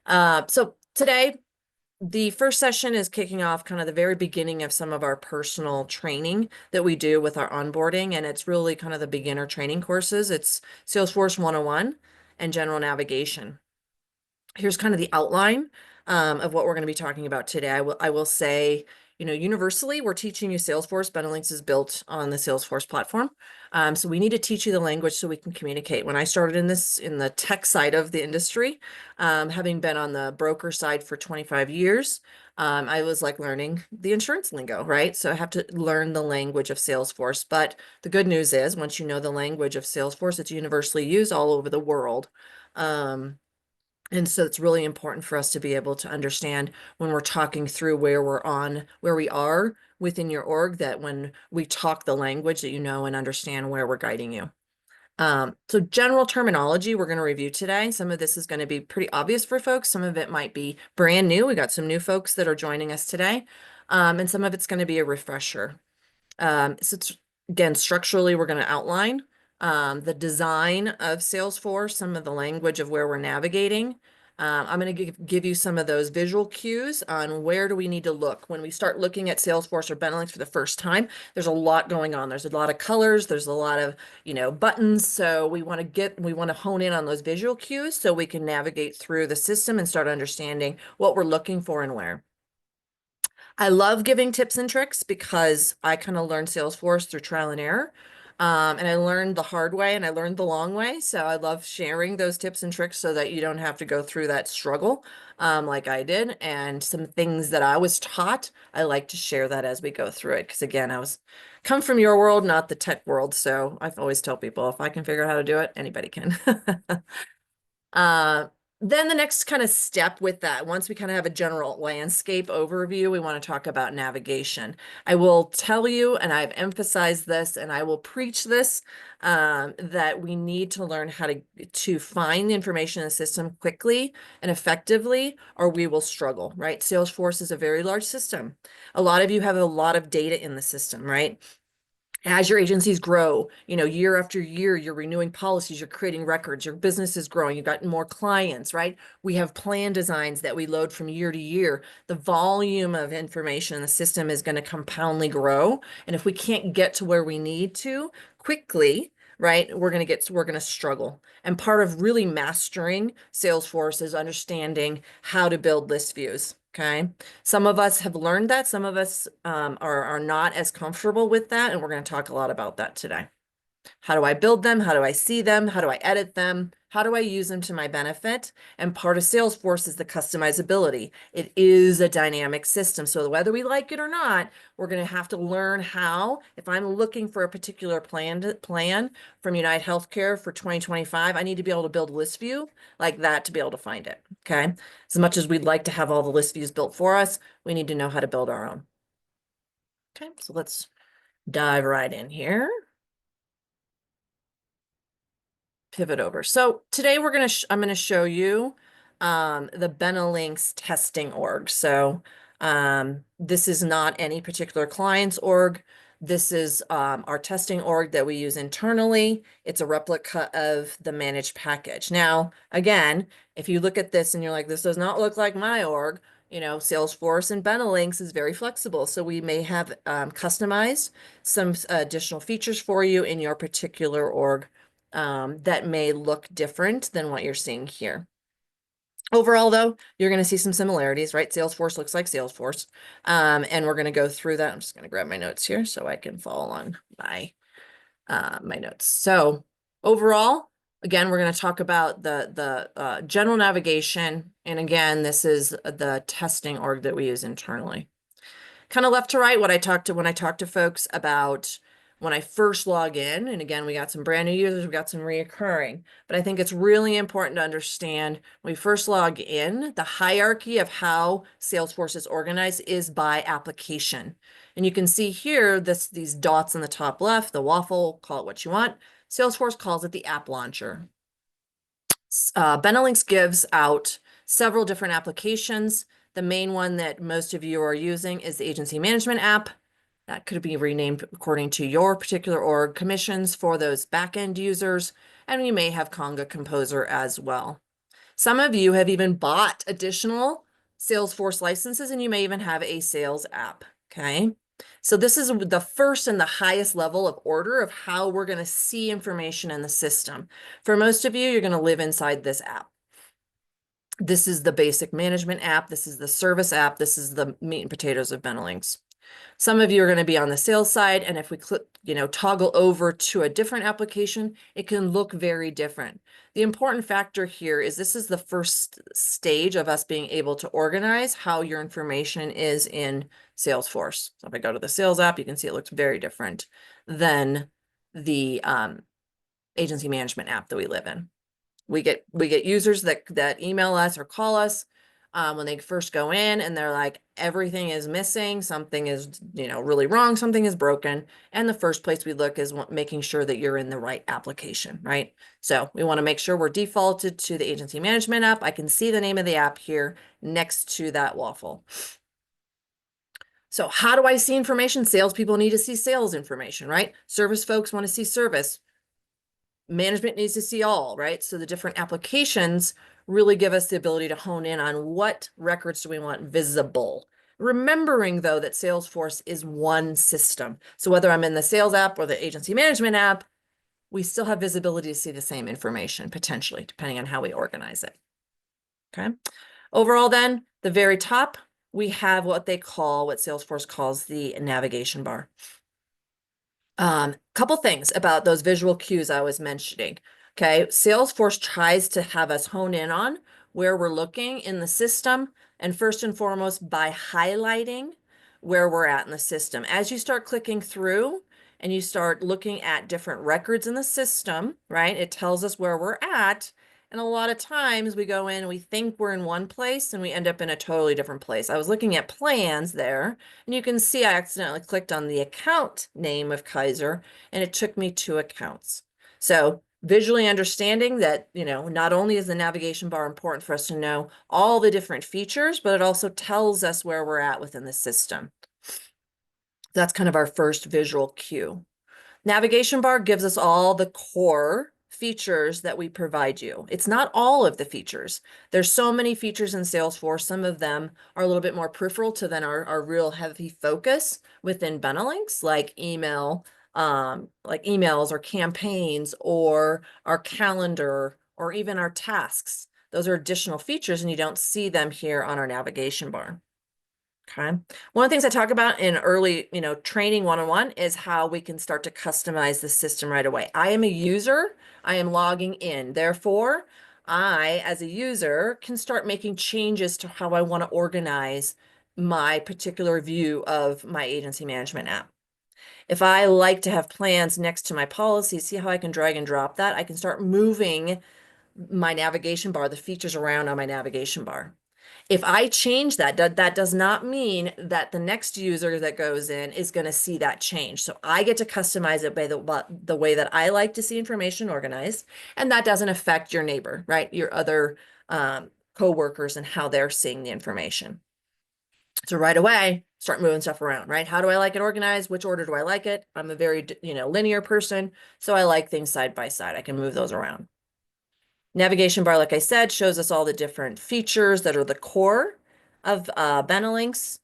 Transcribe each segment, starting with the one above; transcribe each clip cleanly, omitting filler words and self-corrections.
So today, the first session is kicking off kind of the very beginning of some of our personal training that we do with our onboarding, and it's really kind of the beginner training courses. It's Salesforce 101 and general navigation. Here's kind of the outline of what we're going to be talking about today. I will say, universally, we're teaching you Salesforce. Benelinx is built on the Salesforce platform. So we need to teach you the language so we can communicate. When I started in the tech side of the industry, having been on the broker side for 25 years, I was like learning the insurance lingo, right? So I have to learn the language of Salesforce. But the good news is, once you know the language of Salesforce, it's universally used all over the world. And so it's really important for us to be able to understand when we're talking through where we are within your org, that when we talk the language that you know and understand where we're guiding you. So general terminology we're going to review today. Some of this is going to be pretty obvious for folks. Some of it might be brand new. We got some new folks that are joining us today. And some of it's going to be a refresher. So it's, again, structurally, we're going to outline the design of Salesforce, some of the language of where we're navigating. I'm going to give you some of those visual cues on where do we need to look. When we start looking at Salesforce or Benelinx for the first time, there's a lot going on. There's a lot of colors. There's a lot of, buttons. So we want to hone in on those visual cues so we can navigate through the system and start understanding what we're looking for and where. I love giving tips and tricks because I kind of learned Salesforce through trial and error. And I learned the hard way and I learned the long way. So I love sharing those tips and tricks so that you don't have to go through that struggle like I did. And some things that I was taught, I like to share that as we go through it. Because again, come from your world, not the tech world. So I've always tell people if I can figure out how to do it, anybody can. Uh, then the next kind of step with that, once we kind of have a general landscape overview, we want to talk about navigation. I will tell you, and I've emphasized this, and I will preach this, that we need to learn how to find the information in the system quickly and effectively, or we will struggle, right? Salesforce is a very large system. A lot of you have a lot of data in the system, right? As your agencies grow, year after year, you're renewing policies, you're creating records, your business is growing, you've got more clients, right? We have plan designs that we load from year to year. The volume of information in the system is going to compoundly grow. And if we can't get to where we need to quickly, right, we're going to struggle. And part of really mastering Salesforce is understanding how to build list views. Okay. Some of us have learned that. Some of us are not as comfortable with that. And we're going to talk a lot about that today. How do I build them? How do I see them? How do I edit them? How do I use them to my benefit? And part of Salesforce is the customizability. It is a dynamic system. So whether we like it or not, we're going to have to learn how. If I'm looking for a particular plan from United Healthcare for 2025, I need to be able to build a list view like that to be able to find it. Okay. As much as we'd like to have all the list views built for us, we need to know how to build our own. Okay. So let's dive right in here. Pivot over. So today I'm going to show you the Benelinx testing org. So this is not any particular client's org. This is our testing org that we use internally. It's a replica of the managed package. Now, again, if you look at this and you're like, this does not look like my org, Salesforce and Benelinx is very flexible. So we may have customized some additional features for you in your particular org that may look different than what you're seeing here. Overall, though, you're going to see some similarities, right? Salesforce looks like Salesforce. And we're going to go through that. I'm just going to grab my notes here so I can follow along my notes. So overall, again, we're going to talk about the general navigation. And again, this is the testing org that we use internally. Kind of left to right, when I talk to folks about when I first log in, and again, we got some brand new users, we got some reoccurring, but I think it's really important to understand when we first log in, the hierarchy of how Salesforce is organized is by application. And you can see here, these dots on the top left, the waffle, call it what you want. Salesforce calls it the app launcher. Benelinx gives out several different applications. The main one that most of you are using is the agency management app. That could be renamed according to your particular org. Commissions for those back-end users, and you may have Conga Composer as well. Some of you have even bought additional Salesforce licenses, and you may even have a sales app, okay? So this is the first and the highest level of order of how we're going to see information in the system. For most of you, you're going to live inside this app. This is the basic management app. This is the service app. This is the meat and potatoes of Benelinx. Some of you are going to be on the sales side, and if we click, toggle over to a different application, it can look very different. The important factor here is this is the first stage of us being able to organize how your information is in Salesforce. So if I go to the sales app, you can see it looks very different than the agency management app that we live in. We get users that email us or call us when they first go in, and they're like, everything is missing, something is really wrong, something is broken. And the first place we look is making sure that you're in the right application, right? So we want to make sure we're defaulted to the agency management app. I can see the name of the app here next to that waffle. So how do I see information? Salespeople need to see sales information, right? Service folks want to see service. Management needs to see all, right? So the different applications really give us the ability to hone in on what records do we want visible. Remembering, though, that Salesforce is one system. So whether I'm in the sales app or the agency management app, we still have visibility to see the same information, potentially, depending on how we organize it. Okay. Overall, then, the very top, we have what Salesforce calls the navigation bar. Couple things about those visual cues I was mentioning. Okay, Salesforce tries to have us hone in on where we're looking in the system, and first and foremost by highlighting where we're at in the system. As you start clicking through and you start looking at different records in the system, right, it tells us where we're at. And a lot of times we go in and we think we're in one place and we end up in a totally different place. I was looking at plans there, and you can see I accidentally clicked on the account name of Kaiser, and it took me to accounts. So visually understanding that, not only is the navigation bar important for us to know all the different features, but it also tells us where we're at within the system. That's kind of our first visual cue. Navigation bar gives us all the core features that we provide you. It's not all of the features. There's so many features in Salesforce. Some of them are a little bit more peripheral to then our real heavy focus within Benelinx, like emails or campaigns or our calendar or even our tasks. Those are additional features, and you don't see them here on our navigation bar. Okay. One of the things I talk about in early, training one-on-one is how we can start to customize the system right away. I am a user. I am logging in. Therefore, I, as a user, can start making changes to how I want to organize my particular view of my agency management app. If I like to have plans next to my policies, see how I can drag and drop that? I can start moving my navigation bar, the features around on my navigation bar. If I change that, that does not mean that the next user that goes in is going to see that change. So I get to customize it by the way that I like to see information organized. And that doesn't affect your neighbor, right? Your other coworkers and how they're seeing the information. So right away, start moving stuff around, right? How do I like it organized? Which order do I like it? I'm a very, linear person. So I like things side by side. I can move those around. Navigation bar, like I said, shows us all the different features that are the core of Benelinx.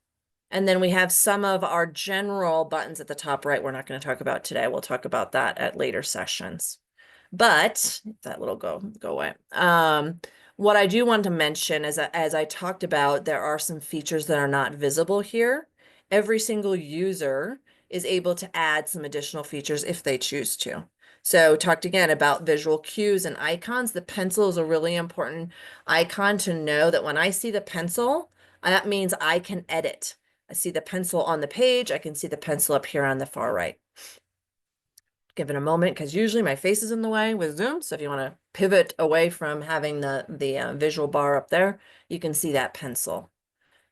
And then we have some of our general buttons at the top right we're not going to talk about today. We'll talk about that at later sessions. But that little go away. What I do want to mention is that as I talked about, there are some features that are not visible here. Every single user is able to add some additional features if they choose to. So talked again about visual cues and icons. The pencil is a really important icon to know that when I see the pencil, that means I can edit. I see the pencil on the page. I can see the pencil up here on the far right. Give it a moment because usually my face is in the way with Zoom. So if you want to pivot away from having the visual bar up there, you can see that pencil.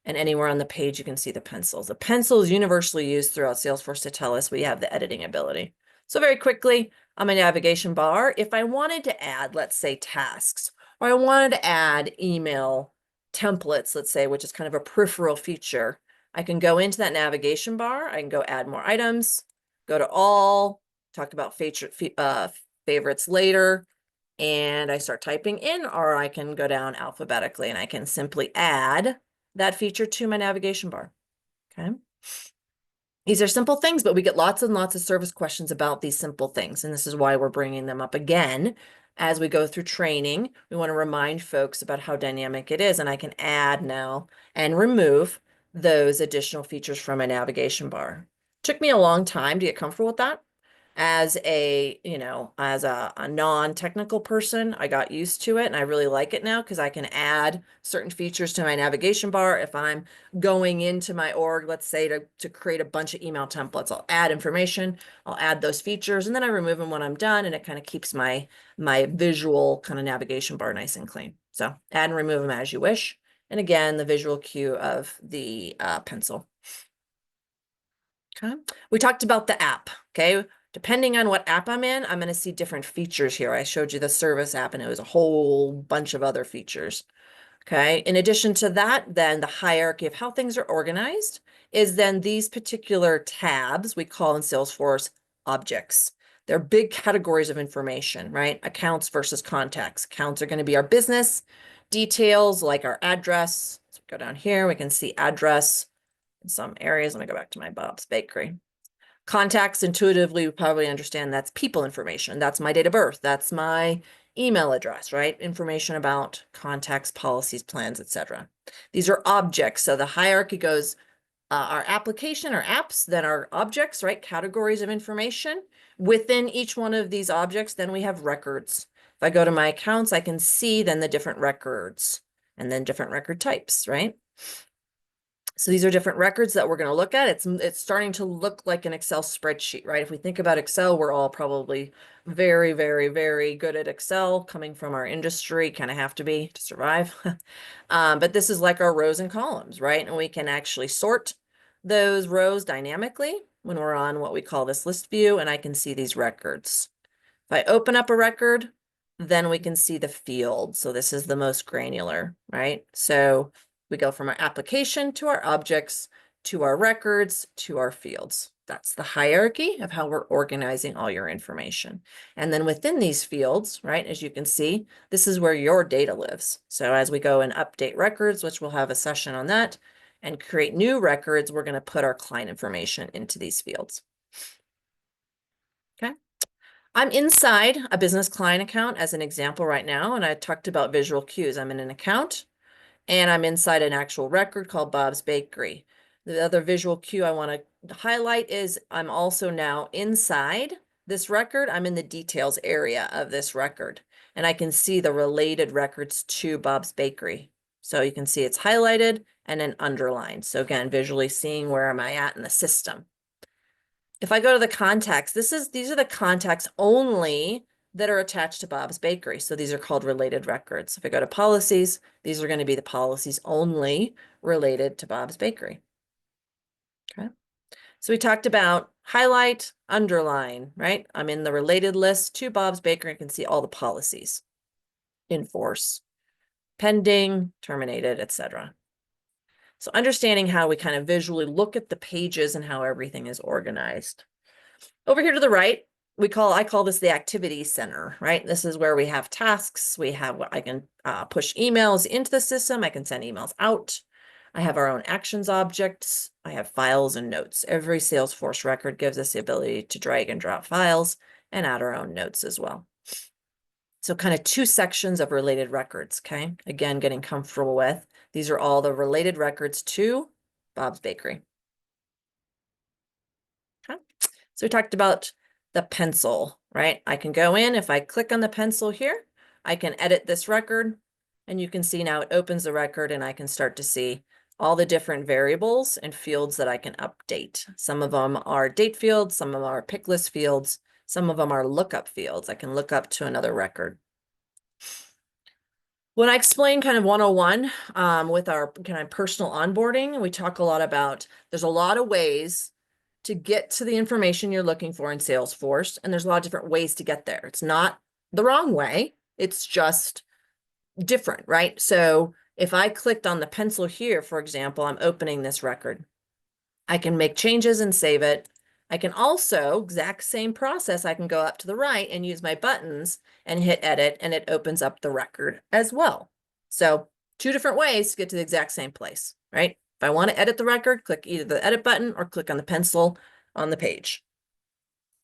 And anywhere on the page, you can see the pencils. The pencil is universally used throughout Salesforce to tell us we have the editing ability. So very quickly on my navigation bar, if I wanted to add, let's say, tasks, or I wanted to add email templates, let's say, which is kind of a peripheral feature, I can go into that navigation bar. I can go add more items, go to all, talk about favorites later. and I start typing in, or I can go down alphabetically and I can simply add that feature to my navigation bar. Okay. These are simple things, but we get lots and lots of service questions about these simple things. And this is why we're bringing them up again. As we go through training, we want to remind folks about how dynamic it is. And I can add now and remove those additional features from my navigation bar. Took me a long time to get comfortable with that. As a, as a non-technical person, I got used to it and I really like it now because I can add certain features to my navigation bar. If I'm going into my org, let's say to create a bunch of email templates, I'll add information, I'll add those features, and then I remove them when I'm done, and it kind of keeps my visual kind of navigation bar nice and clean. So add and remove them as you wish. And again, the visual cue of the pencil. Okay. We talked about the app. Okay. Depending on what app I'm in, I'm going to see different features here. I showed you the service app and it was a whole bunch of other features. Okay. In addition to that, then the hierarchy of how things are organized is then these particular tabs we call in Salesforce objects. They're big categories of information, right? Accounts versus contacts. Accounts are going to be our business details, like our address. So go down here, we can see address in some areas. Let me go back to my Bob's Bakery. Contacts, intuitively, we probably understand that's people information. That's my date of birth. That's my email address, right? Information about contacts, policies, plans, etc. These are objects. So the hierarchy goes our application or apps, then our objects, right? Categories of information. Within each one of these objects, then we have records. If I go to my accounts, I can see then the different records and then different record types, right? So these are different records that we're going to look at. It's starting to look like an Excel spreadsheet, right? If we think about Excel, we're all probably very, very, very good at Excel, coming from our industry, kind of have to be to survive. But this is like our rows and columns, right? And we can actually sort those rows dynamically when we're on what we call this list view, and I can see these records. If I open up a record, then we can see the field. So this is the most granular, right? So we go from our application to our objects, to our records, to our fields. That's the hierarchy of how we're organizing all your information. And then within these fields, right, as you can see, this is where your data lives. So as we go and update records, which we'll have a session on that, and create new records, we're going to put our client information into these fields. Okay. I'm inside a business client account as an example right now, and I talked about visual cues. I'm in an account and I'm inside an actual record called Bob's Bakery. The other visual cue I want to highlight is I'm also now inside this record. I'm in the details area of this record, and I can see the related records to Bob's Bakery. So you can see it's highlighted and then underlined. So again, visually seeing where am I at in the system. If I go to the contacts, these are the contacts only that are attached to Bob's Bakery. So these are called related records. If I go to policies, these are going to be the policies only related to Bob's Bakery. Okay. So we talked about highlight, underline, right? I'm in the related list to Bob's Bakery. I can see all the policies in force, pending, terminated, etc. So understanding how we kind of visually look at the pages and how everything is organized. Over here to the right, I call this the activity center, right? This is where we have tasks. We have I can push emails into the system. I can send emails out. I have our own actions objects. I have files and notes. Every Salesforce record gives us the ability to drag and drop files and add our own notes as well. So kind of two sections of related records, okay? Again, getting comfortable with. These are all the related records to Bob's Bakery. Okay. So we talked about the pencil, right? I can go in, if I click on the pencil here, I can edit this record, and you can see now it opens the record and I can start to see all the different variables and fields that I can update. Some of them are date fields, some of them are pick list fields, some of them are lookup fields. I can look up to another record. When I explain kind of 101 with our kind of personal onboarding, we talk a lot about there's a lot of ways to get to the information you're looking for in Salesforce, and there's a lot of different ways to get there. It's not the wrong way, it's just different, right? So if I clicked on the pencil here, for example, I'm opening this record. I can make changes and save it. I can also, exact same process, I can go up to the right and use my buttons and hit edit, and it opens up the record as well. So 2 different ways to get to the exact same place, right? If I want to edit the record, click either the edit button or click on the pencil on the page.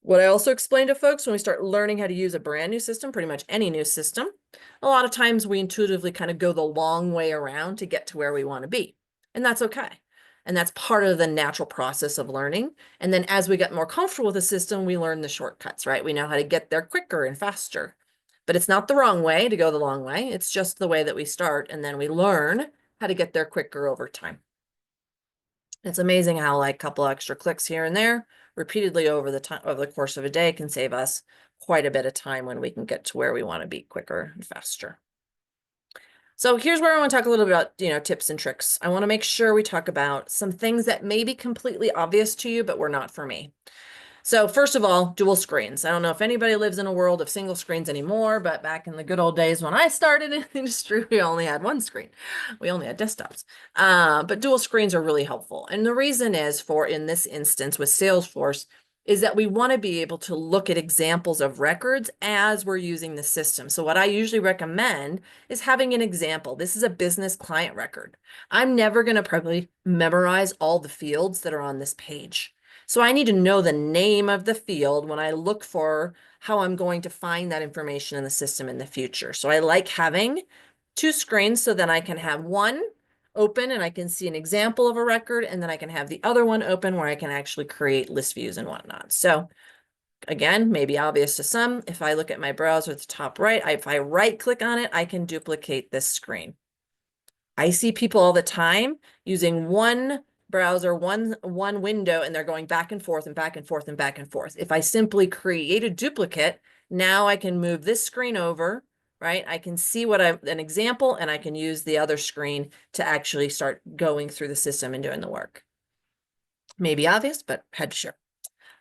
What I also explain to folks when we start learning how to use a brand new system, pretty much any new system, a lot of times we intuitively kind of go the long way around to get to where we want to be. And that's okay. And that's part of the natural process of learning. And then as we get more comfortable with the system, we learn the shortcuts, right? We know how to get there quicker and faster. But it's not the wrong way to go the long way. It's just the way that we start. And then we learn how to get there quicker over time. It's amazing how like a couple extra clicks here and there repeatedly over the course of a day can save us quite a bit of time when we can get to where we want to be quicker and faster. So here's where I want to talk a little bit about, tips and tricks. I want to make sure we talk about some things that may be completely obvious to you, but were not for me. So first of all, dual screens. I don't know if anybody lives in a world of single screens anymore, but back in the good old days when I started in the industry, we only had one screen. We only had desktops. But dual screens are really helpful. And the reason is in this instance with Salesforce, is that we want to be able to look at examples of records as we're using the system. So what I usually recommend is having an example. This is a business client record. I'm never going to probably memorize all the fields that are on this page. So I need to know the name of the field when I look for how I'm going to find that information in the system in the future. So I like having 2 screens so that I can have one open and I can see an example of a record, and then I can have the other one open where I can actually create list views and whatnot. So again, maybe obvious to some, if I look at my browser at the top right, if I right click on it, I can duplicate this screen. I see people all the time using one browser, one window, and they're going back and forth and back and forth and back and forth. If I simply create a duplicate, now I can move this screen over, right? I can see an example, and I can use the other screen to actually start going through the system and doing the work. Maybe obvious, but had to share.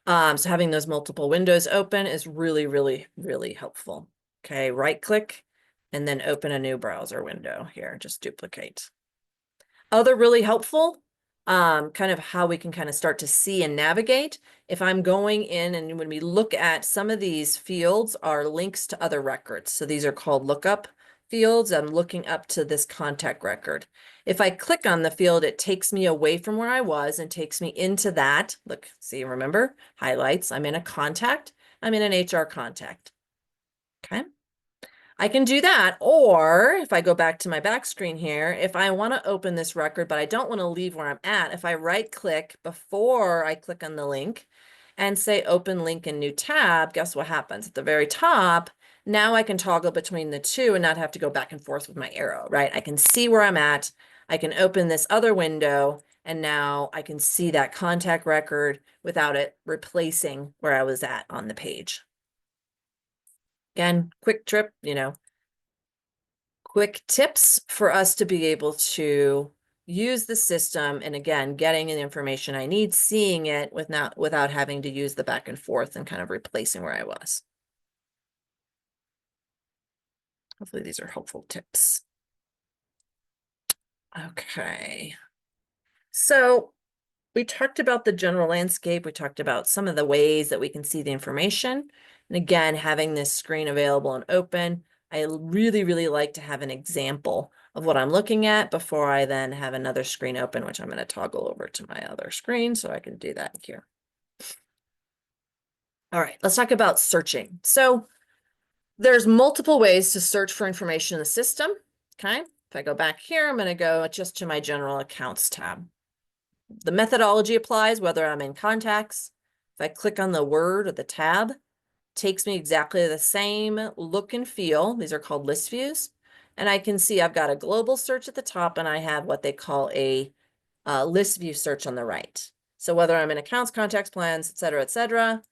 So having those multiple windows open is really, really, really helpful. Okay, right click and then open a new browser window here, just duplicate. Other really helpful, kind of how we can kind of start to see and navigate. If I'm going in and when we look at some of these fields are links to other records. So these are called lookup fields. I'm looking up to this contact record. If I click on the field, it takes me away from where I was and takes me into that. Look, see, remember, highlights. I'm in a contact. I'm in an HR contact. Okay. I can do that, or if I go back to my back screen here, if I want to open this record, but I don't want to leave where I'm at, if I right click before I click on the link and say open link in new tab, guess what happens? At the very top, now I can toggle between the two and not have to go back and forth with my arrow, right? I can see where I'm at. I can open this other window, and now I can see that contact record without it replacing where I was at on the page. Again, quick tips for us to be able to use the system, and again, getting the information I need, seeing it without having to use the back and forth and kind of replacing where I was. Hopefully these are helpful tips. Okay. So we talked about the general landscape. We talked about some of the ways that we can see the information. And again, having this screen available and open, I really, really like to have an example of what I'm looking at before I then have another screen open, which I'm going to toggle over to my other screen so I can do that here. All right, let's talk about searching. So there's multiple ways to search for information in the system. Okay, if I go back here, I'm going to go just to my general accounts tab. The methodology applies whether I'm in contacts. If I click on the word or the tab, takes me exactly the same look and feel. These are called list views. And I can see I've got a global search at the top, and I have what they call a list view search on the right. So whether I'm in accounts, contacts, plans, et cetera,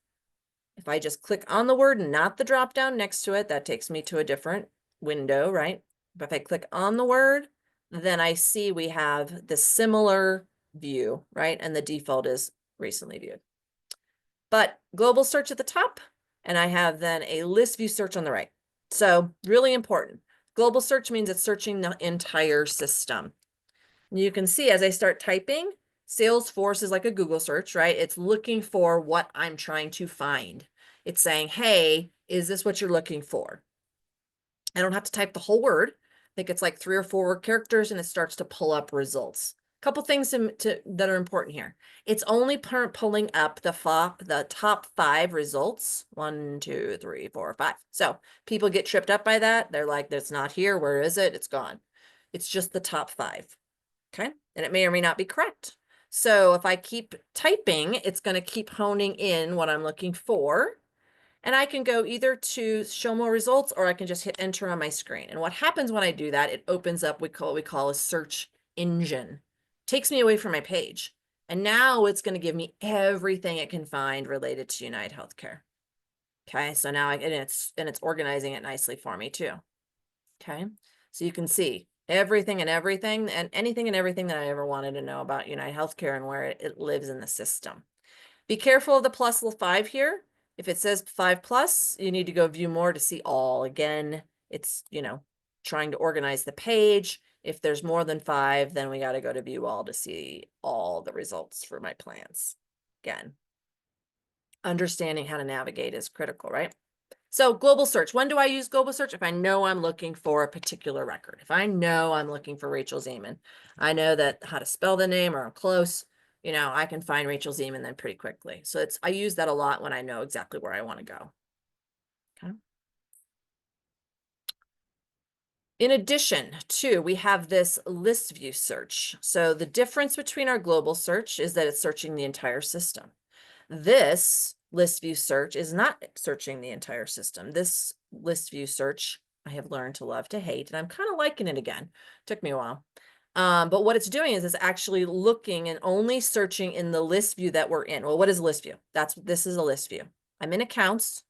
if I just click on the word, not the drop down next to it, that takes me to a different window, right? But if I click on the word, then I see we have the similar view, right? And the default is recently viewed. But global search at the top, and I have then a list view search on the right. So really important. Global search means it's searching the entire system. And you can see as I start typing, Salesforce is like a Google search, right? It's looking for what I'm trying to find. It's saying, hey, is this what you're looking for? I don't have to type the whole word. I think it's like 3 or 4 characters, and it starts to pull up results. A couple things that are important here. It's only pulling up the top 5 results. 1, 2, 3, 4, 5. So people get tripped up by that. They're like, that's not here. Where is it? It's gone. It's just the top 5. Okay. And it may or may not be correct. So if I keep typing, it's going to keep honing in what I'm looking for. And I can go either to show more results, or I can just hit enter on my screen. And what happens when I do that, it opens up what we call a search engine. Takes me away from my page. And now it's going to give me everything it can find related to United Healthcare. Okay, so now it's organizing it nicely for me too. Okay, so you can see everything and anything and everything that I ever wanted to know about United Healthcare and where it lives in the system. Be careful of the +5 here. If it says 5+, you need to go view more to see all. Again, it's, trying to organize the page. If there's more than 5, then we got to go to view all to see all the results for my plans. Again, understanding how to navigate is critical, right? So global search. When do I use global search? If I know I'm looking for a particular record. If I know I'm looking for Rachel Zeman, I know that how to spell the name, or I'm close, I can find Rachel Zeman then pretty quickly. So I use that a lot when I know exactly where I want to go. Okay. In addition to, we have this list view search. So the difference between our global search is that it's searching the entire system. This list view search is not searching the entire system. This list view search I have learned to love to hate, and I'm kind of liking it again. Took me a while. But what it's doing is it's actually looking and only searching in the list view that we're in. Well, what is a list view? This is a list view. I'm in accounts.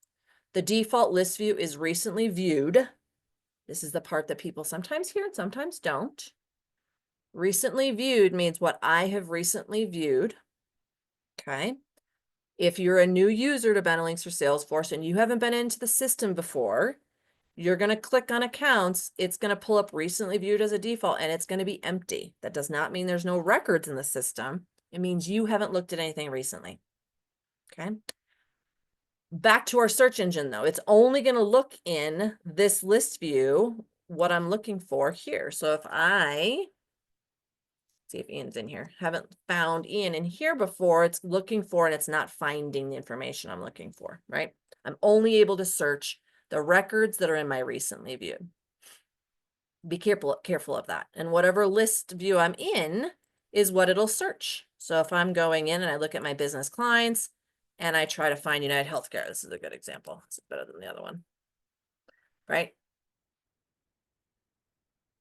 The default list view is recently viewed. This is the part that people sometimes hear and sometimes don't. Recently viewed means what I have recently viewed. Okay. If you're a new user to Benelinx or Salesforce and you haven't been into the system before, you're going to click on accounts. It's going to pull up recently viewed as a default, and it's going to be empty. That does not mean there's no records in the system. It means you haven't looked at anything recently. Okay. Back to our search engine though. It's only going to look in this list view what I'm looking for here. So if I see if Ian's in here, haven't found Ian in here before, it's looking for, and it's not finding the information I'm looking for, right? I'm only able to search the records that are in my recently viewed. Be careful of that. And whatever list view I'm in is what it'll search. So if I'm going in and I look at my business clients and I try to find United Healthcare, this is a good example. This is better than the other one, right?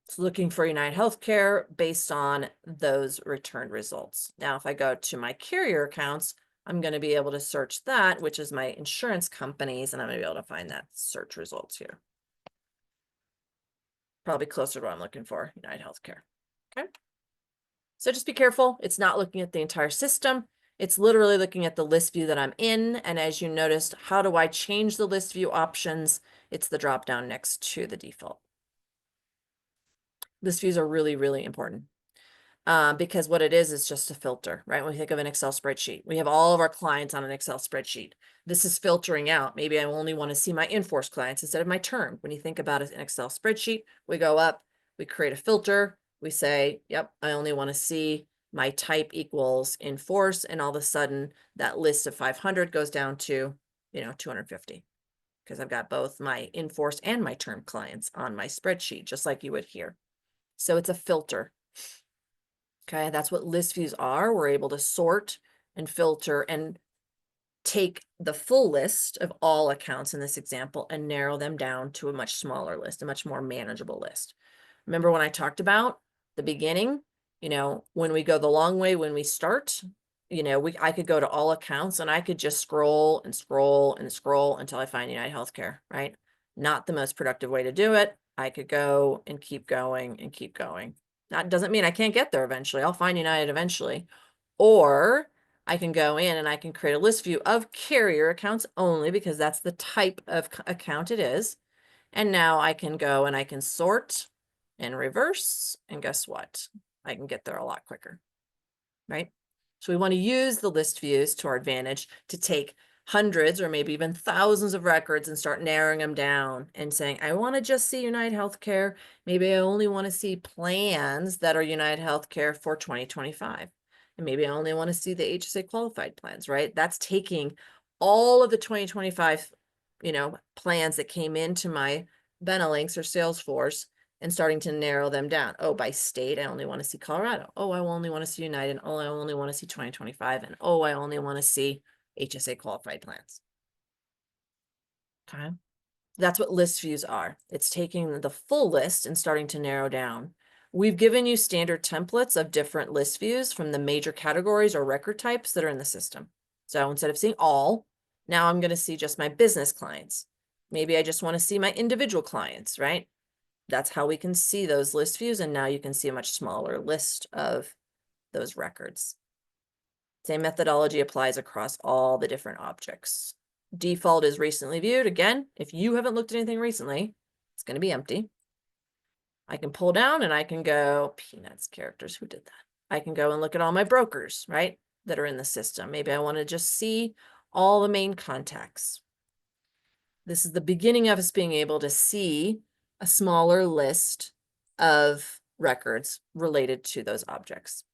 It's looking for United Healthcare based on those returned results. Now, if I go to my carrier accounts, I'm going to be able to search that, which is my insurance companies, and I'm going to be able to find that search results here. Probably closer to what I'm looking for, United Healthcare. Okay. So just be careful. It's not looking at the entire system. It's literally looking at the list view that I'm in. And as you noticed, how do I change the list view options? It's the drop down next to the default. List views are really, really important. Because what it is just a filter, right? When we think of an Excel spreadsheet, we have all of our clients on an Excel spreadsheet. This is filtering out. Maybe I only want to see my in-force clients instead of my term. When you think about an Excel spreadsheet, we go up, we create a filter, we say, yep, I only want to see my type equals in-force, and all of a sudden that list of 500 goes down to, 250, because I've got both my in-force and my term clients on my spreadsheet, just like you would here. So it's a filter. Okay, that's what list views are. We're able to sort and filter and take the full list of all accounts in this example and narrow them down to a much smaller list, a much more manageable list. Remember when I talked about the beginning, when we go the long way, when we start, I could go to all accounts and I could just scroll and scroll and scroll until I find United Healthcare, right? Not the most productive way to do it. I could go and keep going and keep going. That doesn't mean I can't get there eventually. I'll find United eventually. Or I can go in and I can create a list view of carrier accounts only, because that's the type of account it is. And now I can go and I can sort and reverse. And guess what? I can get there a lot quicker, right? So we want to use the list views to our advantage to take hundreds or maybe even thousands of records and start narrowing them down and saying, I want to just see United Healthcare. Maybe I only want to see plans that are United Healthcare for 2025. And maybe I only want to see the HSA qualified plans, right? That's taking all of the 2025, plans that came into my Benelinx or Salesforce and starting to narrow them down. Oh, by state, I only want to see Colorado. Oh, I only want to see United. Oh, I only want to see 2025. And oh, I only want to see HSA qualified plans. Okay. That's what list views are. It's taking the full list and starting to narrow down. We've given you standard templates of different list views from the major categories or record types that are in the system. So instead of seeing all, now I'm going to see just my business clients. Maybe I just want to see my individual clients, right? That's how we can see those list views. And now you can see a much smaller list of those records. Same methodology applies across all the different objects. Default is recently viewed. Again, if you haven't looked at anything recently, it's going to be empty. I can pull down and I can go, peanuts characters, who did that? I can go and look at all my brokers, right, that are in the system. Maybe I want to just see all the main contacts. This is the beginning of us being able to see a smaller list of records related to those objects.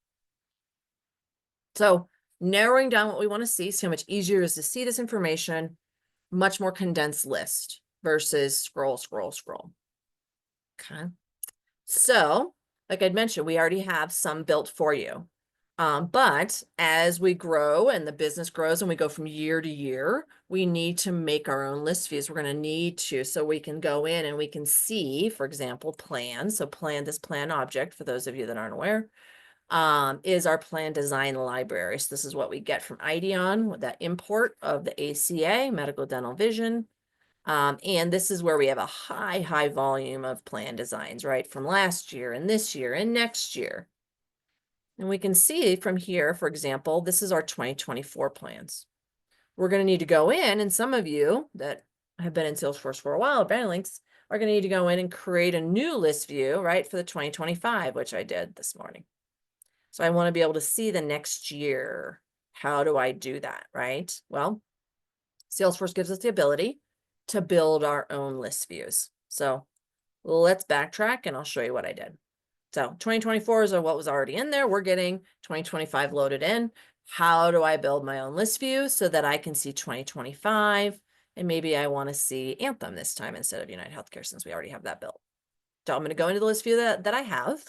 So narrowing down what we want to see how much easier it is to see this information, much more condensed list versus scroll, scroll, scroll. Okay. So, like I'd mentioned, we already have some built for you. But as we grow and the business grows and we go from year to year, we need to make our own list views. We're going to need to, so we can go in and we can see, for example, plans. So this plan object, for those of you that aren't aware, is our plan design library. So this is what we get from IDEON with that import of the ACA, medical, dental, vision. And this is where we have a high volume of plan designs, right? From last year and this year and next year. And we can see from here, for example, this is our 2024 plans. We're going to need to go in, and some of you that have been in Salesforce for a while, Benelinx, are going to need to go in and create a new list view, right, for the 2025, which I did this morning. So I want to be able to see the next year. How do I do that, right? Well, Salesforce gives us the ability to build our own list views. So let's backtrack and I'll show you what I did. So 2024 is what was already in there. We're getting 2025 loaded in. How do I build my own list view so that I can see 2025? And maybe I want to see Anthem this time instead of United Healthcare, since we already have that built. So I'm going to go into the list view that I have.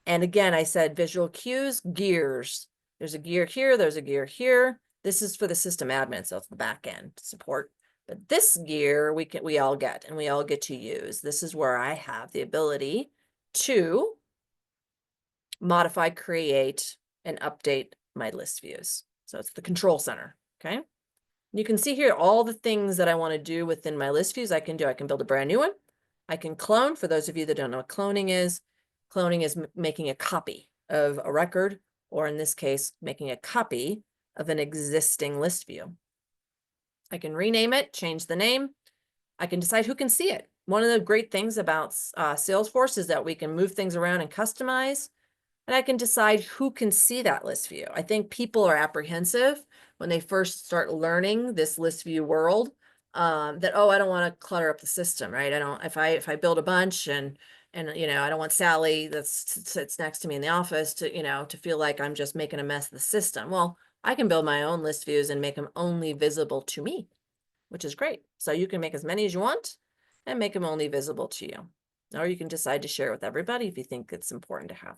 And again, I said visual cues, gears. There's a gear here. There's a gear here. This is for the system admin, so it's the back end support. But this gear we all get, and we all get to use. This is where I have the ability to modify, create, and update my list views. So it's the control center, okay? You can see here all the things that I want to do within my list views I can do. I can build a brand new one. I can clone. For those of you that don't know what cloning is making a copy of a record, or in this case, making a copy of an existing list view. I can rename it, change the name. I can decide who can see it. One of the great things about Salesforce is that we can move things around and customize, and I can decide who can see that list view. I think people are apprehensive when they first start learning this list view world, that, oh, I don't want to clutter up the system, right? If I build a bunch and I don't want Sally that sits next to me in the office to feel like I'm just making a mess of the system. Well, I can build my own list views and make them only visible to me, which is great. So you can make as many as you want and make them only visible to you. Or you can decide to share with everybody if you think it's important to have.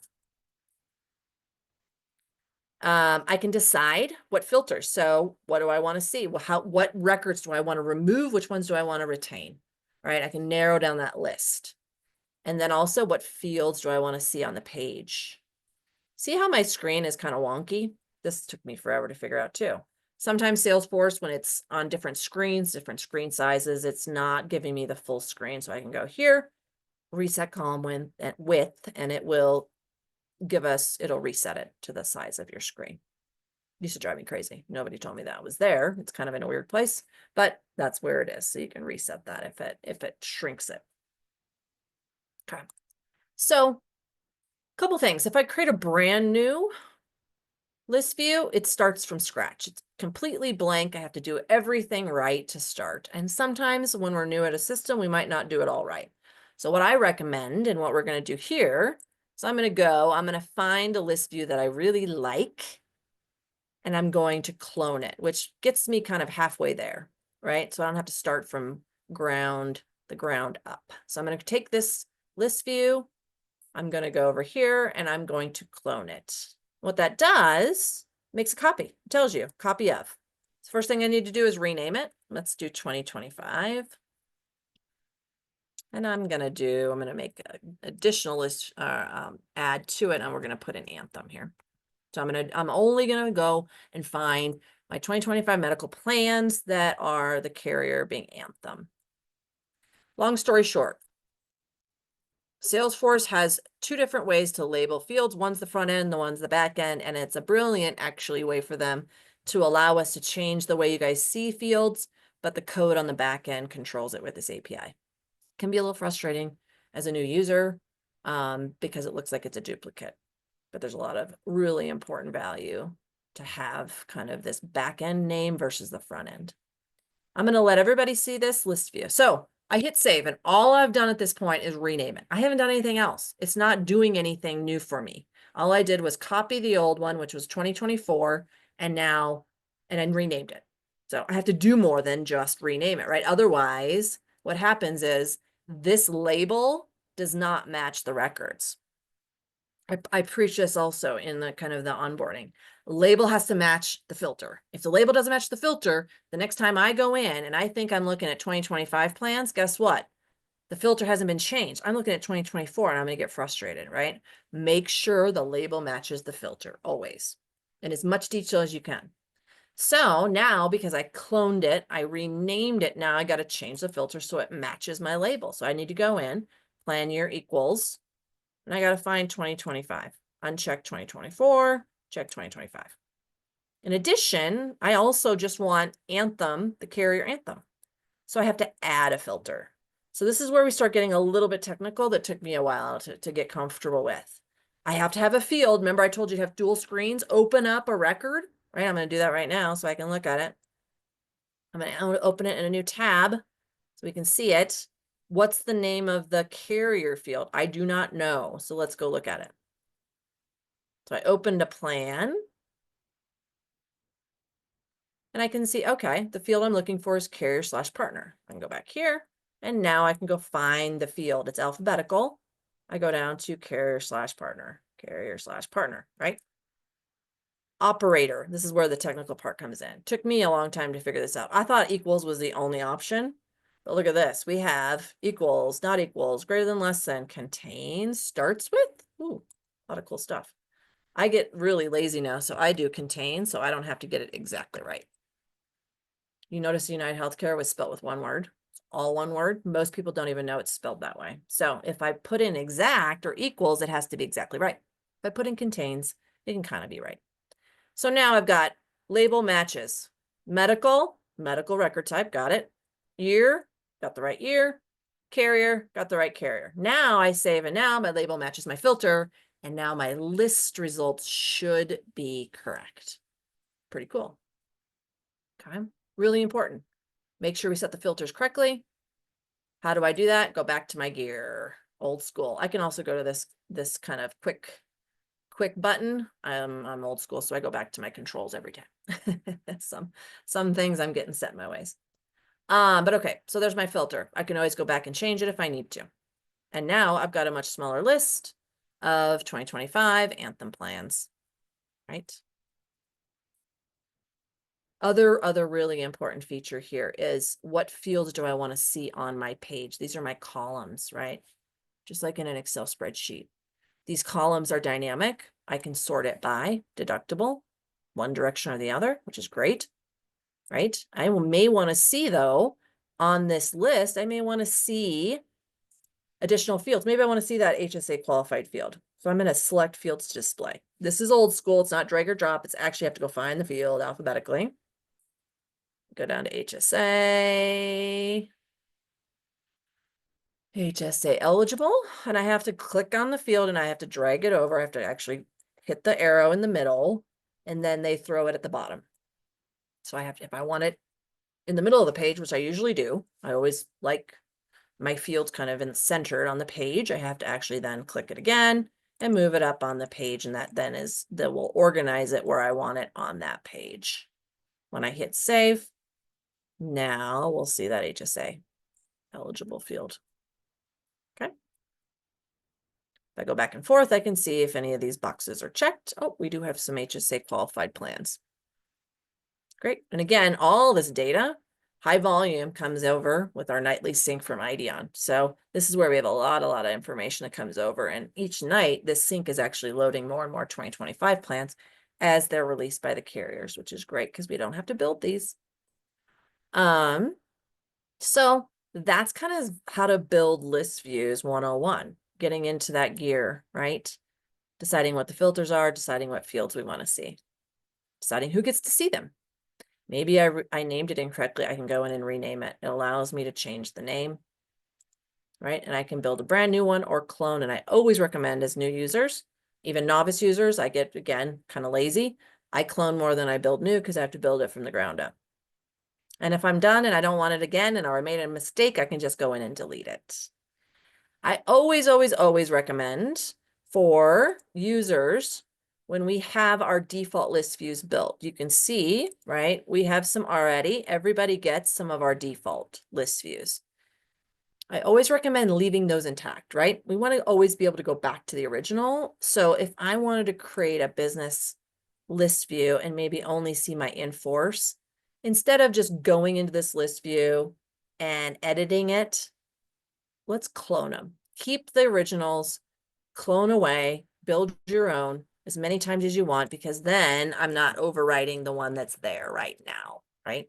I can decide what filters. So what do I want to see? Well, what records do I want to remove? Which ones do I want to retain? Right? I can narrow down that list. And then also, what fields do I want to see on the page? See how my screen is kind of wonky? This took me forever to figure out too. Sometimes Salesforce, when it's on different screens, different screen sizes, it's not giving me the full screen. So I can go here, reset column width, and it will it'll reset it to the size of your screen. Used to drive me crazy. Nobody told me that was there. It's kind of in a weird place, but that's where it is. So you can reset that if it shrinks it. Okay. So a couple things. If I create a brand new List view, it starts from scratch. It's completely blank. I have to do everything right to start. And sometimes when we're new at a system, we might not do it all right. So what I recommend and what we're going to do here is I'm going to find a list view that I really like, and I'm going to clone it, which gets me kind of halfway there, right? So I don't have to start from the ground up. So I'm going to take this list view, I'm going to go over here and I'm going to clone it. What that does, makes a copy. It tells you, copy of. So first thing I need to do is rename it. Let's do 2025. And I'm going to make an additional list, add to it, and we're going to put an anthem here. So I'm only going to go and find my 2025 medical plans that are the carrier being Anthem. Long story short, Salesforce has two different ways to label fields. One's the front end, the one's the back end, and it's a brilliant actually way for them to allow us to change the way you guys see fields, but the code on the back end controls it with this API. Can be a little frustrating as a new user because it looks like it's a duplicate, but there's a lot of really important value to have kind of this back end name versus the front end. I'm going to let everybody see this list view. So I hit save, and all I've done at this point is rename it. I haven't done anything else. It's not doing anything new for me. All I did was copy the old one, which was 2024, and then renamed it. So I have to do more than just rename it, right? Otherwise, what happens is this label does not match the records. I preach this also in the kind of the onboarding. Label has to match the filter. If the label doesn't match the filter, the next time I go in and I think I'm looking at 2025 plans, guess what? The filter hasn't been changed. I'm looking at 2024 and I'm going to get frustrated, right? Make sure the label matches the filter always, in as much detail as you can. So now, because I cloned it, I renamed it. Now I got to change the filter so it matches my label. So I need to go in, plan year equals, and I got to find 2025. Uncheck 2024, check 2025. In addition, I also just want Anthem, the carrier Anthem. So I have to add a filter. So this is where we start getting a little bit technical that took me a while to get comfortable with. I have to have a field. Remember, I told you to have dual screens, open up a record, right? I'm going to do that right now so I can look at it. I'm going to open it in a new tab so we can see it. What's the name of the carrier field? I do not know. So let's go look at it. So I opened a plan. And I can see, okay, the field I'm looking for is carrier/partner. I can go back here, and now I can go find the field. It's alphabetical. I go down to carrier/partner, carrier/partner, right? Operator. This is where the technical part comes in. Took me a long time to figure this out. I thought equals was the only option. But look at this. We have equals, not equals, greater than, less than, contains, starts with. Ooh, a lot of cool stuff. I get really lazy now, so I do contain, so I don't have to get it exactly right. You notice United Healthcare was spelled with one word. It's all one word. Most people don't even know it's spelled that way. So if I put in exact or equals, it has to be exactly right. If I put in contains, it can kind of be right. So now I've got label matches. Medical record type, got it. Year, got the right year. Carrier, got the right carrier. Now I save, and now my label matches my filter, and now my list results should be correct. Pretty cool. Okay, really important. Make sure we set the filters correctly. How do I do that? Go back to my gear, old school. I can also go to this kind of quick button. I'm old school, so I go back to my controls every time. Some things I'm getting set in my ways. But okay, so there's my filter. I can always go back and change it if I need to. And now I've got a much smaller list of 2025 Anthem plans, right? Other really important feature here is what fields do I want to see on my page? These are my columns, right? Just like in an Excel spreadsheet. These columns are dynamic. I can sort it by deductible, one direction or the other, which is great, right? I may want to see, though, on this list, I may want to see additional fields. Maybe I want to see that HSA qualified field. So I'm going to select fields to display. This is old school. It's not drag or drop. It's actually have to go find the field alphabetically. Go down to HSA. HSA eligible. And I have to click on the field and I have to drag it over. I have to actually hit the arrow in the middle. and then they throw it at the bottom. So I have to, if I want it in the middle of the page, which I usually do, I always like my fields kind of centered on the page. I have to actually then click it again and move it up on the page, and that then that will organize it where I want it on that page. When I hit save, now we'll see that HSA eligible field. Okay. If I go back and forth, I can see if any of these boxes are checked. Oh, we do have some HSA qualified plans. Great. And again, all this data, high volume, comes over with our nightly sync from IDEON. So this is where we have a lot of information that comes over. And each night, this sync is actually loading more and more 2025 plans as they're released by the carriers, which is great because we don't have to build these. So that's kind of how to build list views 101, getting into that gear, right? Deciding what the filters are, deciding what fields we want to see, deciding who gets to see them. Maybe I named it incorrectly. I can go in and rename it. It allows me to change the name, right? And I can build a brand new one or clone. And I always recommend as new users, even novice users, I get, again, kind of lazy. I clone more than I build new because I have to build it from the ground up. And if I'm done and I don't want it again, and or I made a mistake, I can just go in and delete it. I always, always, always recommend for users, when we have our default list views built, you can see, right? We have some already. Everybody gets some of our default list views. I always recommend leaving those intact, right? We want to always be able to go back to the original. So if I wanted to create a business list view and maybe only see my in-force, instead of just going into this list view and editing it, let's clone them. Keep the originals, clone away, build your own as many times as you want, because then I'm not overwriting the one that's there right now, right?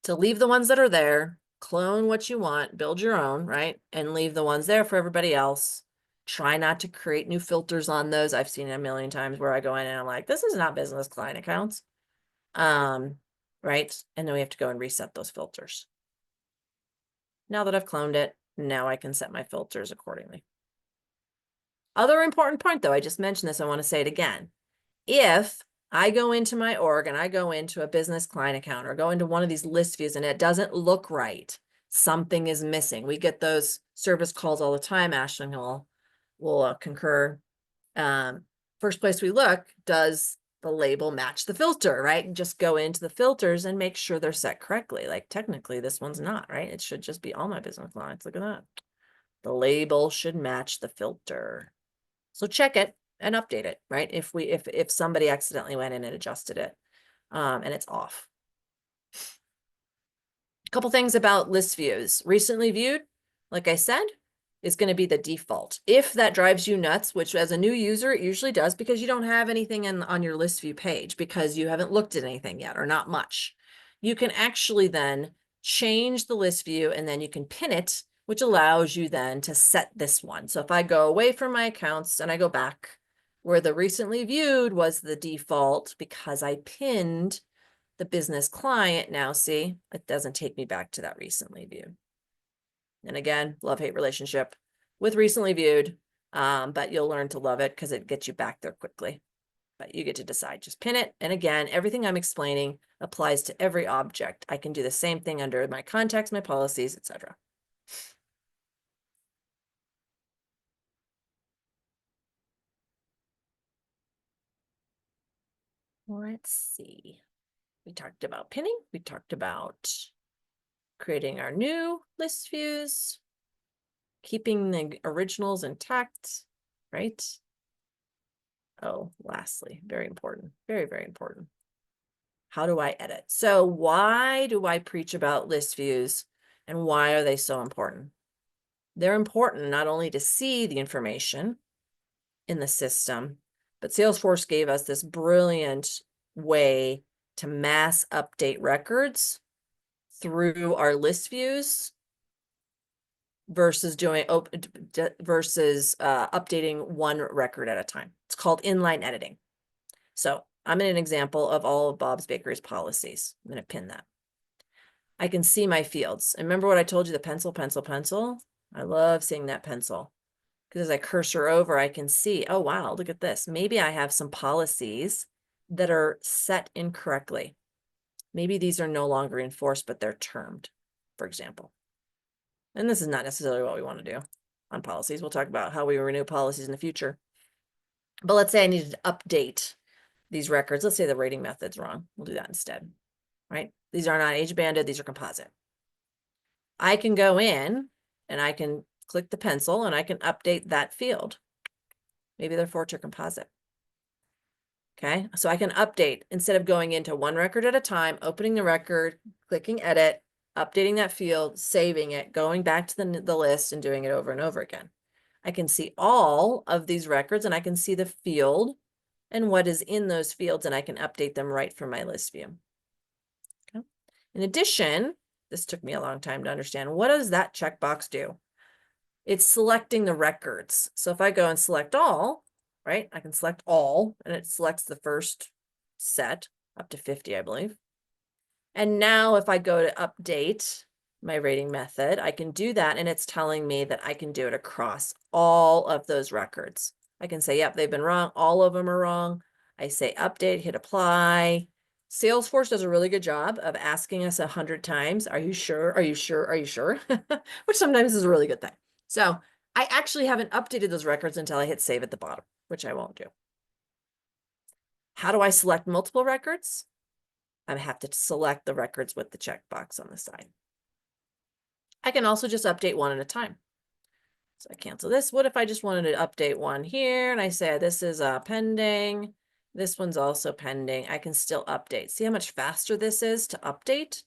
So leave the ones that are there, clone what you want, build your own, right? And leave the ones there for everybody else. Try not to create new filters on those. I've seen it a million times where I go in and I'm like, this is not business client accounts. Right? And then we have to go and reset those filters. Now that I've cloned it, now I can set my filters accordingly. Other important point though, I just mentioned this, I want to say it again. If I go into my org and I go into a business client account or go into one of these list views and it doesn't look right, something is missing. We get those service calls all the time. Ashley will concur. First place we look, does the label match the filter, right? And just go into the filters and make sure they're set correctly. Like technically this one's not, right? It should just be all my business clients. Look at that. The label should match the filter. So check it and update it, right? If somebody accidentally went in and adjusted it, and it's off. A couple things about list views. Recently viewed, like I said, is going to be the default. If that drives you nuts, which as a new user, it usually does, because you don't have anything on your list view page because you haven't looked at anything yet or not much. You can actually then change the list view and then you can pin it, which allows you then to set this one. So if I go away from my accounts and I go back where the recently viewed was the default because I pinned the business client, now see, it doesn't take me back to that recently viewed. And again, love-hate relationship with recently viewed, but you'll learn to love it because it gets you back there quickly. But you get to decide, just pin it. And again, everything I'm explaining applies to every object. I can do the same thing under my contacts, my policies, etc. Let's see. We talked about pinning. We talked about creating our new list views, keeping the originals intact, right? Oh, lastly, very important, very, very important. How do I edit? So why do I preach about list views and why are they so important? They're important not only to see the information in the system, but Salesforce gave us this brilliant way to mass update records through our list views versus updating one record at a time. It's called inline editing. So I'm in an example of all of Bob's Bakery's policies. I'm going to pin that. I can see my fields. And remember what I told you, the pencil, pencil, pencil? I love seeing that pencil because as I cursor over, I can see, oh, wow, look at this. Maybe I have some policies that are set incorrectly. Maybe these are no longer enforced, but they're termed, for example. And this is not necessarily what we want to do on policies. We'll talk about how we renew policies in the future. But let's say I needed to update these records. Let's say the rating method's wrong. We'll do that instead, right? These are not age banded. These are composite. I can go in and I can click the pencil and I can update that field. Maybe they're Fortune composite. Okay, so I can update instead of going into one record at a time, opening the record, clicking edit, updating that field, saving it, going back to the list and doing it over and over again. I can see all of these records and I can see the field and what is in those fields, and I can update them right from my list view. Okay. In addition, this took me a long time to understand. What does that checkbox do? It's selecting the records. So if I go and select all, right, I can select all, and it selects the first set up to 50, I believe. And now if I go to update my rating method, I can do that, and it's telling me that I can do it across all of those records. I can say, yep, they've been wrong. All of them are wrong. I say update, hit apply. Salesforce does a really good job of asking us 100 times, are you sure? Are you sure? Are you sure? Which sometimes is a really good thing. So I actually haven't updated those records until I hit save at the bottom, which I won't do. How do I select multiple records? I have to select the records with the checkbox on the side. I can also just update one at a time. So I cancel this. What if I just wanted to update one here and I say this is pending. This one's also pending. I can still update. See how much faster this is to update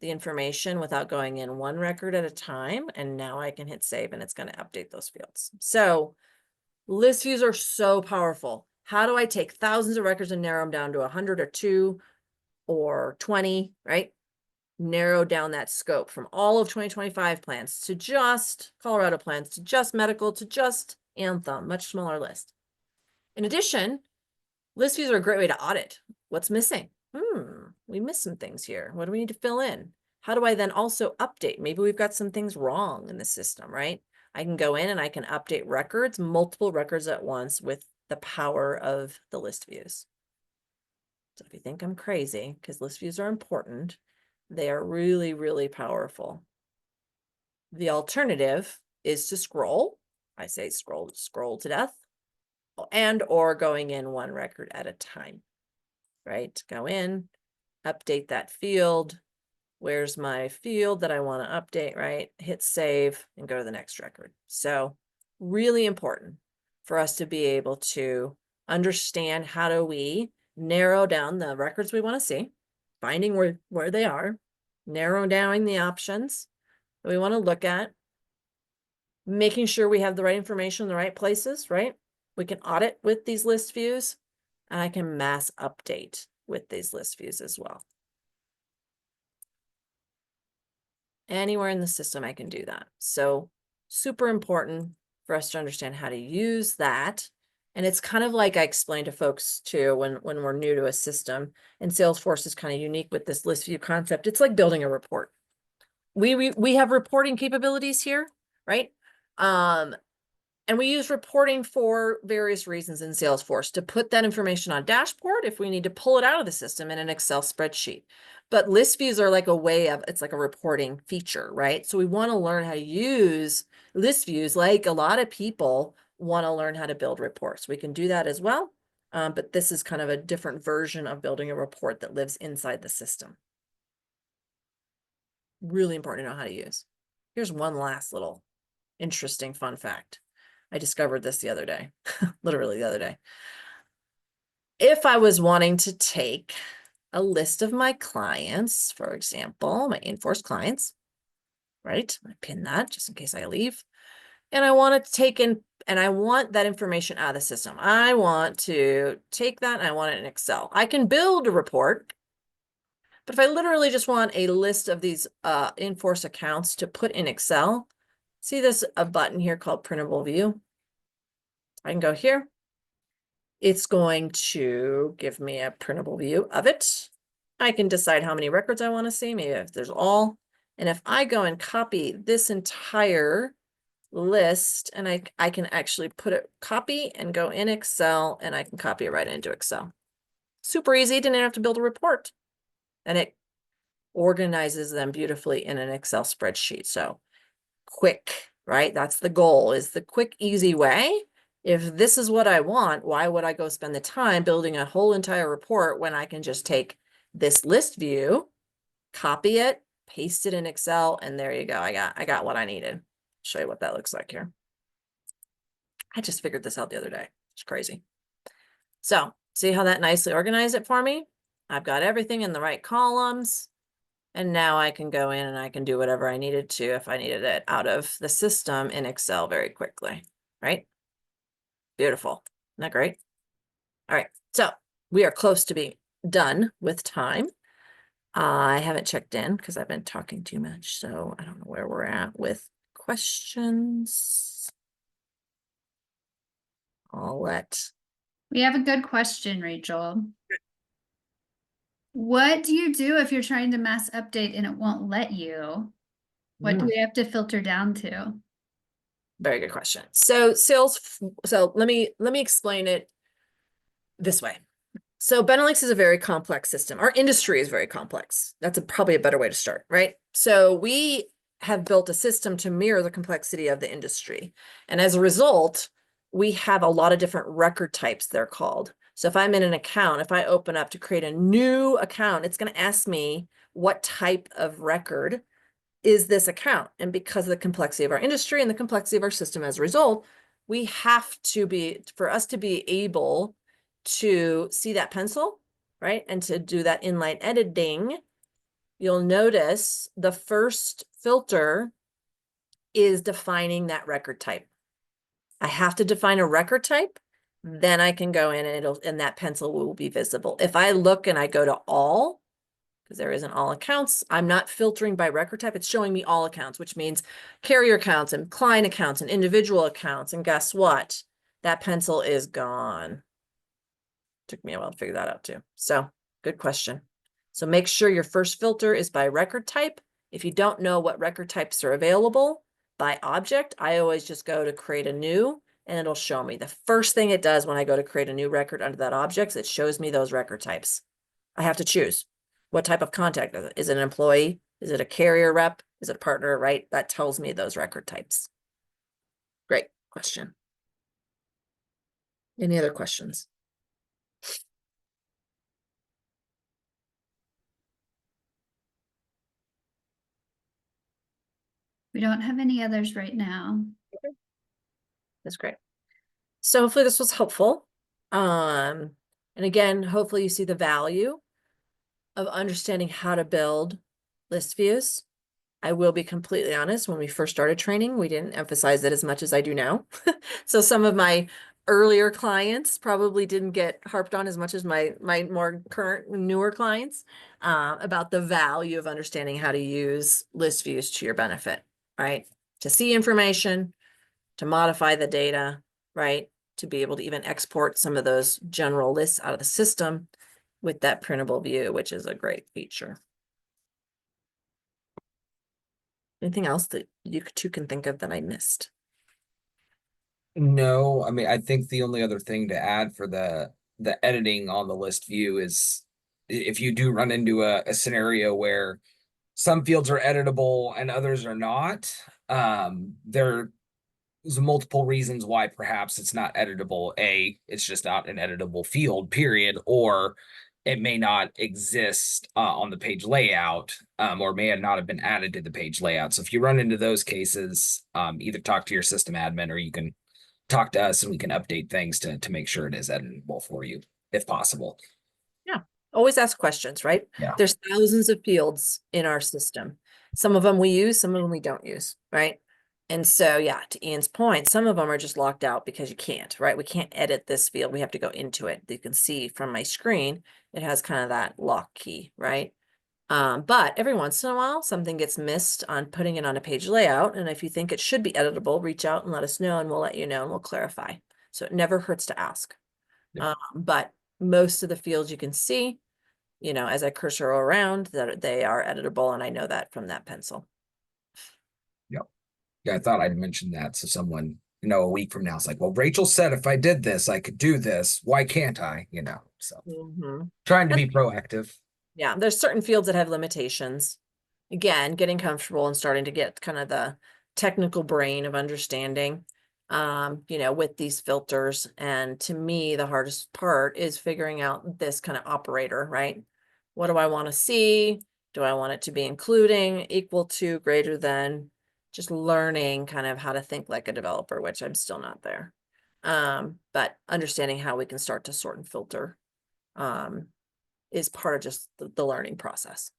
the information without going in one record at a time. And now I can hit save and it's going to update those fields. So list views are so powerful. How do I take thousands of records and narrow them down to 100 or 2 or 20, right? Narrow down that scope from all of 2025 plans to just Colorado plans, to just medical, to just Anthem, much smaller list. In addition, list views are a great way to audit. What's missing? We missed some things here. What do we need to fill in? How do I then also update? Maybe we've got some things wrong in the system, right? I can go in and I can update records, multiple records at once with the power of the list views. So if you think I'm crazy, because list views are important, they are really, really powerful. The alternative is to scroll. I say scroll to death, and or going in one record at a time, right? Go in, update that field. Where's my field that I want to update, right? Hit save and go to the next record. So really important for us to be able to understand how do we narrow down the records we want to see, finding where they are, narrowing down the options that we want to look at, making sure we have the right information in the right places, right? We can audit with these list views, and I can mass update with these list views as well. Anywhere in the system, I can do that. So super important for us to understand how to use that. And it's kind of like I explained to folks too, when we're new to a system, and Salesforce is kind of unique with this list view concept. It's like building a report. We have reporting capabilities here, right? And we use reporting for various reasons in Salesforce to put that information on dashboard if we need to pull it out of the system in an Excel spreadsheet. But list views are like a way of, it's like a reporting feature, right? So we want to learn how to use list views, like a lot of people want to learn how to build reports. We can do that as well. But this is kind of a different version of building a report that lives inside the system. Really important to know how to use. Here's one last little interesting fun fact. I discovered this the other day, literally the other day. If I was wanting to take a list of my clients, for example, my enforced clients, right? I pin that just in case I leave. And I want to take in, and I want that information out of the system. I want to take that and I want it in Excel. I can build a report, but if I literally just want a list of these enforced accounts to put in Excel, see this a button here called printable view. I can go here. It's going to give me a printable view of it. I can decide how many records I want to see, maybe if there's all. And if I go and copy this entire list, and I can actually put it, copy and go in Excel, and I can copy it right into Excel. Super easy, didn't have to build a report. And it organizes them beautifully in an Excel spreadsheet. So quick, right? That's the goal, is the quick, easy way. If this is what I want, why would I go spend the time building a whole entire report when I can just take this list view, copy it, paste it in Excel, and there you go. I got what I needed. Show you what that looks like here. I just figured this out the other day. It's crazy. So see how that nicely organized it for me? I've got everything in the right columns. And now I can go in and I can do whatever I needed to if I needed it out of the system in Excel very quickly, right? Beautiful. Isn't that great? All right, so we are close to being done with time. I haven't checked in because I've been talking too much, so I don't know where we're at with questions. I'll let. We have a good question, Rachel. What do you do if you're trying to mass update and it won't let you? What do we have to filter down to? Very good question. So let me explain it this way. So Benelinx is a very complex system. Our industry is very complex. That's probably a better way to start, right? So we have built a system to mirror the complexity of the industry. And as a result, we have a lot of different record types, they're called. So if I'm in an account, if I open up to create a new account, it's going to ask me what type of record is this account. And because of the complexity of our industry and the complexity of our system as a result, we have to be, for us to be able to see that pencil, right? And to do that inline editing, you'll notice the first filter is defining that record type. I have to define a record type, then I can go in and that pencil will be visible. If I look and I go to all, because there isn't all accounts, I'm not filtering by record type. It's showing me all accounts, which means carrier accounts and client accounts and individual accounts. And guess what? That pencil is gone. Took me a while to figure that out too. So good question. So make sure your first filter is by record type. If you don't know what record types are available by object, I always just go to create a new and it'll show me. The first thing it does when I go to create a new record under that object, it shows me those record types. I have to choose what type of contact is it? Is it an employee? Is it a carrier rep? Is it a partner, right? That tells me those record types. Great question. Any other questions? We don't have any others right now. That's great. So hopefully this was helpful. And again, hopefully you see the value of understanding how to build list views. I will be completely honest, when we first started training, we didn't emphasize it as much as I do now. So some of my earlier clients probably didn't get harped on as much as my more current, newer clients about the value of understanding how to use list views to your benefit, right? To see information, to modify the data, right? To be able to even export some of those general lists out of the system with that printable view, which is a great feature. Anything else that you two can think of that I missed? No, I mean, I think the only other thing to add for the editing on the list view is if you do run into a scenario where some fields are editable and others are not, there's multiple reasons why perhaps it's not editable. It's just not an editable field, period, or it may not exist on the page layout, or may not have been added to the page layout. So if you run into those cases, either talk to your system admin or you can talk to us and we can update things to make sure it is editable for you, if possible. Yeah, always ask questions, right? Yeah. There's thousands of fields in our system. Some of them we use, some of them we don't use, right? And so, yeah, to Ian's point, some of them are just locked out because you can't, right? We can't edit this field. We have to go into it. You can see from my screen, it has kind of that lock key, right? But every once in a while, something gets missed on putting it on a page layout. And if you think it should be editable, reach out and let us know and we'll let you know and we'll clarify. So it never hurts to ask. Yeah. But most of the fields you can see, you know, as I cursor around, that they are editable. And I know that from that pencil. Yep. Yeah, I thought I'd mention that. So someone, a week from now is like, well, Rachel said if I did this, I could do this. Why can't I? So Mhm. trying to be proactive. Yeah, there's certain fields that have limitations. Again, getting comfortable and starting to get kind of the technical brain of understanding, with these filters. And to me, the hardest part is figuring out this kind of operator, right? What do I want to see? Do I want it to be including, equal to, greater than? Just learning kind of how to think like a developer, which I'm still not there. But understanding how we can start to sort and filter, is part of just the learning process.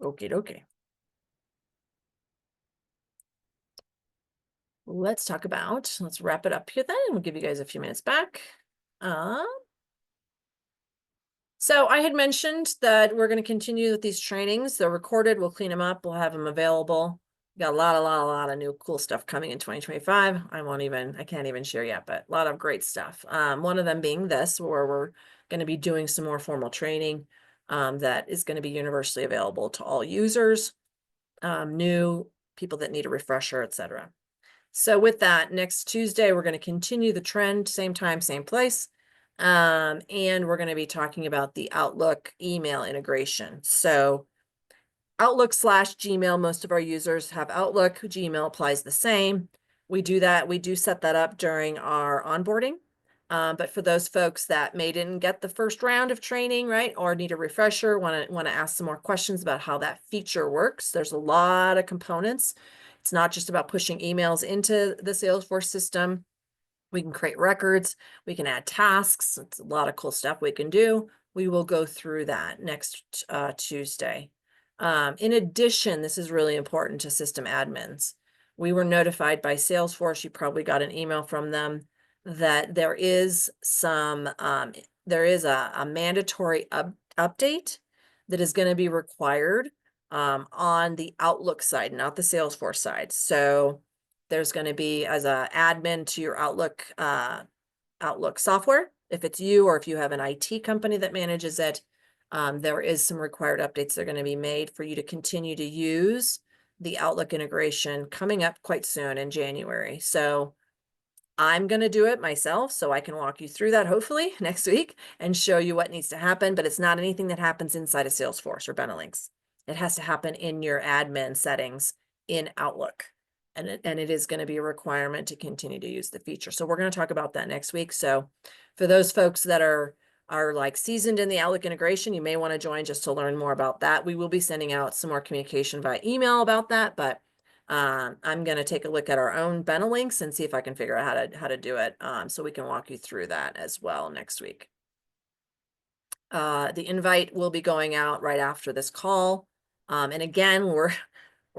Okie dokie. Let's wrap it up here then. We'll give you guys a few minutes back. So I had mentioned that we're going to continue with these trainings. They're recorded. We'll clean them up. We'll have them available. Got a lot of new cool stuff coming in 2025. I can't even share yet, but a lot of great stuff. One of them being this, where we're going to be doing some more formal training, that is going to be universally available to all users, new people that need a refresher, etc. So with that, next Tuesday, we're going to continue the trend, same time, same place. And we're going to be talking about the Outlook email integration. So Outlook/Gmail, most of our users have Outlook. Gmail applies the same. We do set that up during our onboarding. But for those folks that didn't get the first round of training, right, or need a refresher, want to ask some more questions about how that feature works, there's a lot of components. It's not just about pushing emails into the Salesforce system. We can create records. We can add tasks. It's a lot of cool stuff we can do. We will go through that next Tuesday. In addition, this is really important to system admins. We were notified by Salesforce, you probably got an email from them, that there is a mandatory update that is going to be required on the Outlook side, not the Salesforce side. So there's going to be, as an admin to your Outlook software, if it's you or if you have an IT company that manages it, there is some required updates that are going to be made for you to continue to use the Outlook integration coming up quite soon in January. So I'm going to do it myself so I can walk you through that hopefully next week and show you what needs to happen, but it's not anything that happens inside of Salesforce or Benelinx. It has to happen in your admin settings in Outlook. And it is going to be a requirement to continue to use the feature. So we're going to talk about that next week. So for those folks that are like seasoned in the Outlook integration, you may want to join just to learn more about that. We will be sending out some more communication via email about that, but I'm going to take a look at our own Benelinx and see if I can figure out how to do it, so we can walk you through that as well next week. The invite will be going out right after this call. And again, we're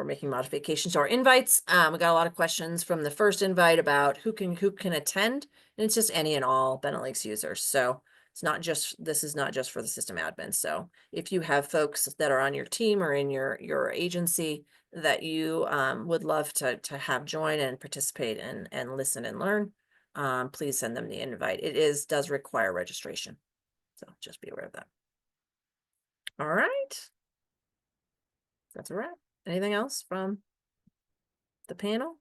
making modifications to our invites. We got a lot of questions from the first invite about who can attend, and it's just any and all Benelinx users. So this is not just for the system admin. So if you have folks that are on your team or in your agency that you would love to have join and participate and listen and learn, please send them the invite. It does require registration. So just be aware of that. All right. That's a wrap. Anything else from the panel?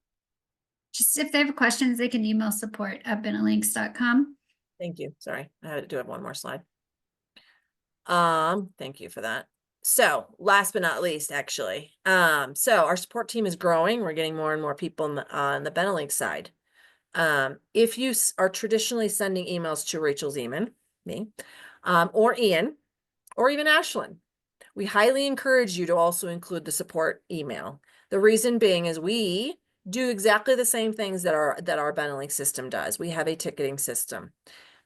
Just if they have questions, they can email support@benelinx.com. Thank you. Sorry, I do have one more slide. Thank you for that. So last but not least, actually, so our support team is growing. We're getting more and more people on the Benelinx side. If you are traditionally sending emails to Rachel Zeman, me, or Ian, or even Ashlyn, we highly encourage you to also include the support email. The reason being is we do exactly the same things that our Benelinx system does. We have a ticketing system.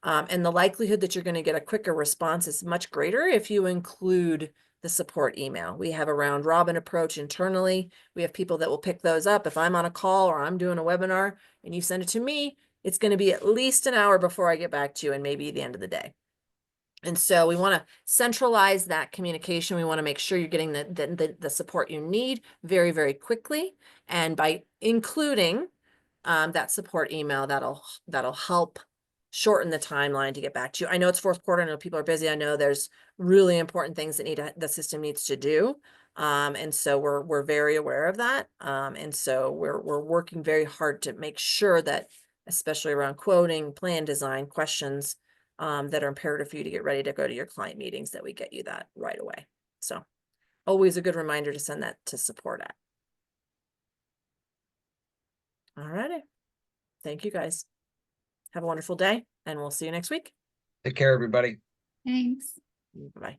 And the likelihood that you're going to get a quicker response is much greater if you include the support email. We have a round robin approach internally. We have people that will pick those up. If I'm on a call or I'm doing a webinar and you send it to me, it's going to be at least an hour before I get back to you and maybe the end of the day. And so we want to centralize that communication. We want to make sure you're getting the support you need very, very quickly. And by including that support email, that'll help shorten the timeline to get back to you. I know it's fourth quarter. I know people are busy. I know there's really important things that the system needs to do. And so we're very aware of that. And so we're working very hard to make sure that especially around quoting, plan design, questions that are imperative for you to get ready to go to your client meetings, that we get you that right away. So always a good reminder to send that to support at. All righty. Thank you guys. Have a wonderful day, and we'll see you next week. Take care, everybody. Thanks. Bye-bye.